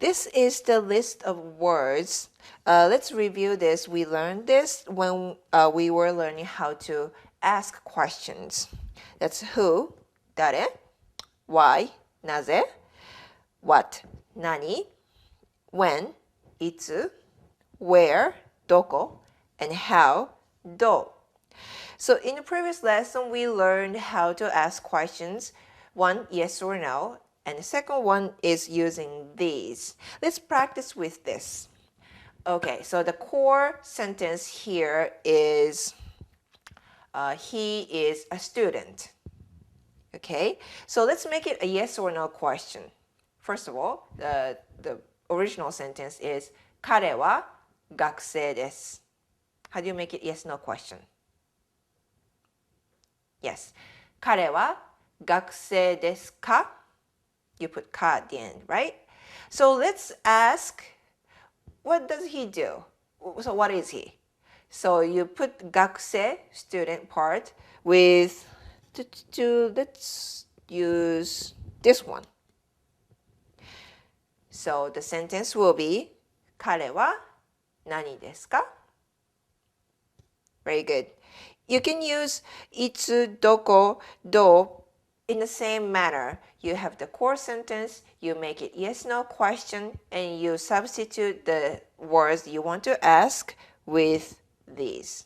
This is the list of words. Let's review this. We learned this when we were learning how to ask questions. That's who, 誰, why, なぜ, what, 何, when, いつ, where, どこ, and how, どう. So in the previous lesson, we learned how to ask questions. One, yes or no. And the second one is using these. Let's practice with this. Okay, so the core sentence here is he is a student. Okay, so let's make it a yes or no question. First of all, the original sentence is 彼は学生です. How do you make it yes no question? Yes. 彼は学生ですか? You put か at the end, right? So let's ask, what does he do? So what is he? So you put 学生, student part, with, let's use this one. So the sentence will be, 彼は何ですか? Very good. You can use いつ、どこ、どう in the same manner. You have the core sentence, you make it yes no question, and you substitute the words you want to ask with these.